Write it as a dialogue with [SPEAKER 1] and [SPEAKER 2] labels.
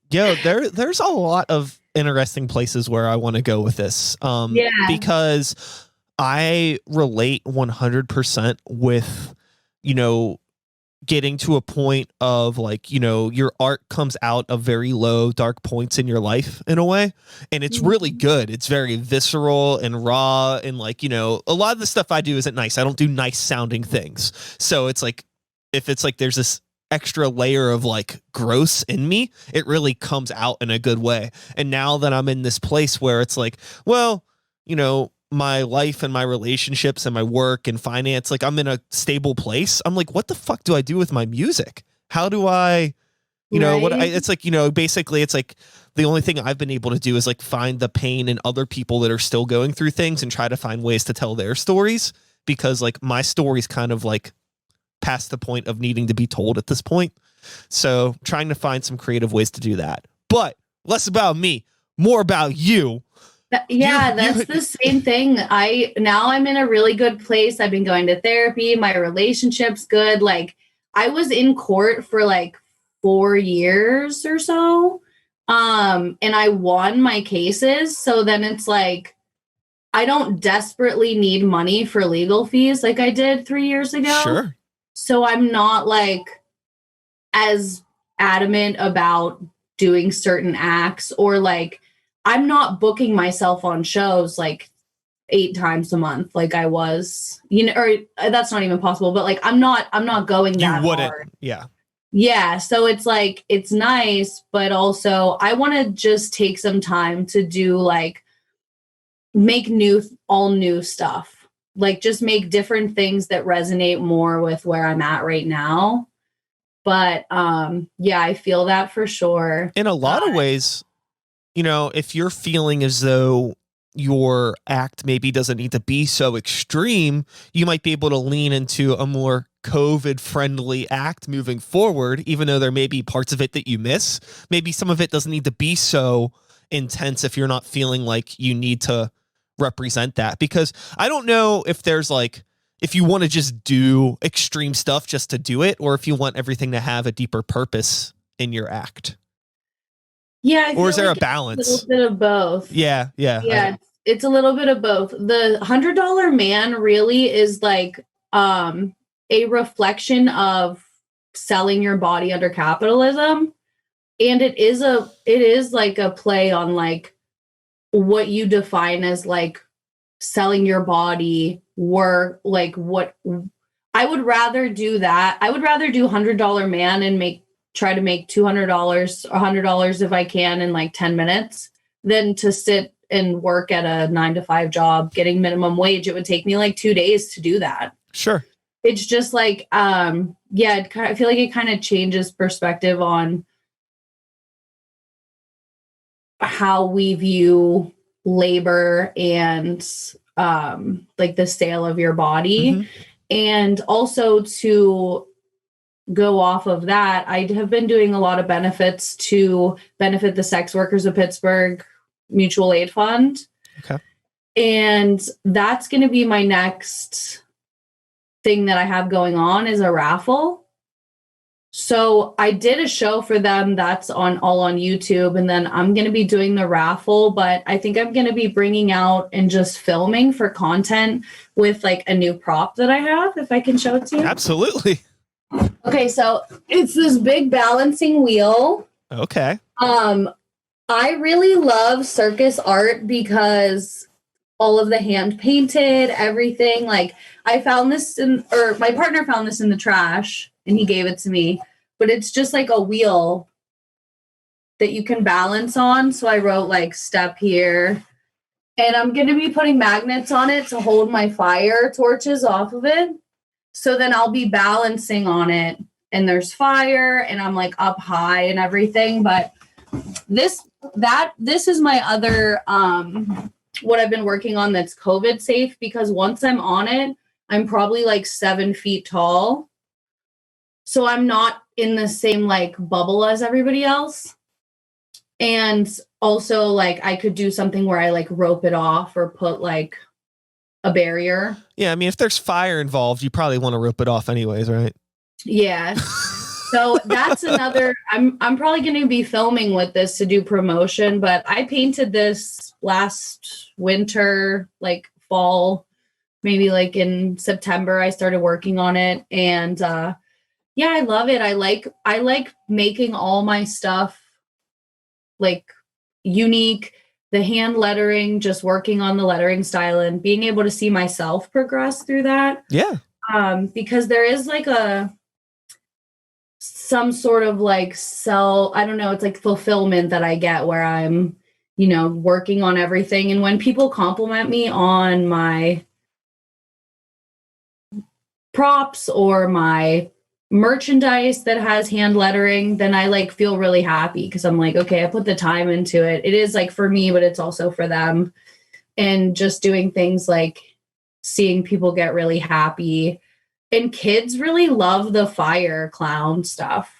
[SPEAKER 1] There's a lot of interesting places where I want to go with this.
[SPEAKER 2] Yeah.
[SPEAKER 1] Because I relate 100% with, you know, getting to a point of like, your art comes out of very low, dark points in your life in a way. And it's really good. It's very visceral and raw. And like, a lot of the stuff I do isn't nice. I don't do nice sounding things. So it's like, if it's like there's this extra layer of like gross in me, it really comes out in a good way. And now that I'm in this place where it's like, well, my life and my relationships and my work and finance, like I'm in a stable place. I'm like, what the fuck do I do with my music? How do I, it's like, basically it's like the only thing I've been able to do is like find the pain in other people that are still going through things and try to find ways to tell their stories, because like my story's kind of like past the point of needing to be told at this point. So trying to find some creative ways to do that, but less about me, more about you.
[SPEAKER 2] That's the same thing. I'm in a really good place. I've been going to therapy. My relationship's good. Like I was in court for like 4 years or so. And I won my cases. So then it's like, I don't desperately need money for legal fees like I did 3 years ago.
[SPEAKER 1] Sure.
[SPEAKER 2] So I'm not like as adamant about doing certain acts, or like, I'm not booking myself on shows like 8 times a month like I was, or that's not even possible, but like I'm not going that hard. Yeah. So it's like, it's nice, but also I want to just take some time to do like make all new stuff, like just make different things that resonate more with where I'm at right now. But I feel that for sure.
[SPEAKER 1] In a lot of ways, if you're feeling as though your act maybe doesn't need to be so extreme, you might be able to lean into a more COVID friendly act moving forward, even though there may be parts of it that you miss. Maybe some of it doesn't need to be so intense if you're not feeling like you need to represent that. Because I don't know if there's like, if you want to just do extreme stuff just to do it, or if you want everything to have a deeper purpose in your act.
[SPEAKER 2] Yeah.
[SPEAKER 1] Or is there a balance?
[SPEAKER 2] A little bit of both.
[SPEAKER 1] Yeah.
[SPEAKER 2] It's a little bit of both. The $100 Man really is like a reflection of selling your body under capitalism. And it is like a play on like what you define as like selling your body, work, like what I would rather do that. I would rather do $100 Man and try to make $200 or $100 if I can in like 10 minutes than to sit and work at a 9-to-5 job getting minimum wage. It would take me like 2 days to do that.
[SPEAKER 1] Sure.
[SPEAKER 2] It's just like, I feel like it kind of changes perspective on how we view labor and like the sale of your body. Mm-hmm. And also to go off of that, I have been doing a lot of benefits to benefit the sex workers of Pittsburgh Mutual Aid Fund.
[SPEAKER 1] Okay.
[SPEAKER 2] And that's going to be my next thing that I have going on is a raffle. So I did a show for them that's all on YouTube, and then I'm going to be doing the raffle, but I think I'm going to be bringing out and just filming for content with like a new prop that I have, if I can show it to you.
[SPEAKER 1] Absolutely.
[SPEAKER 2] Okay, so it's this big balancing wheel.
[SPEAKER 1] Okay.
[SPEAKER 2] I really love circus art because all of the hand painted, everything. Like I found this my partner found this in the trash and he gave it to me, but it's just like a wheel that you can balance on. So I wrote like step here, and I'm going to be putting magnets on it to hold my fire torches off of it. So then I'll be balancing on it and there's fire and I'm like up high and everything. But this is my other, what I've been working on that's COVID safe, because once I'm on it, I'm probably like 7 feet tall. So I'm not in the same like bubble as everybody else. And also like I could do something where I like rope it off or put like a barrier.
[SPEAKER 1] Yeah, I mean, if there's fire involved, you probably want to rope it off anyways, right?
[SPEAKER 2] Yeah. So that's another. I'm probably going to be filming with this to do promotion, but I painted this last winter, like fall, maybe like in September. I started working on it, and yeah, I love it. I like making all my stuff like unique. The hand lettering, just working on the lettering style and being able to see myself progress through that.
[SPEAKER 1] Yeah.
[SPEAKER 2] Because there is like some sort of like I don't know, it's like fulfillment that I get where I'm, working on everything. And when people compliment me on my props or my merchandise that has hand lettering, then I like feel really happy because I'm like, okay, I put the time into it. It is like for me, but it's also for them. And just doing things like seeing people get really happy. And kids really love the fire clown stuff.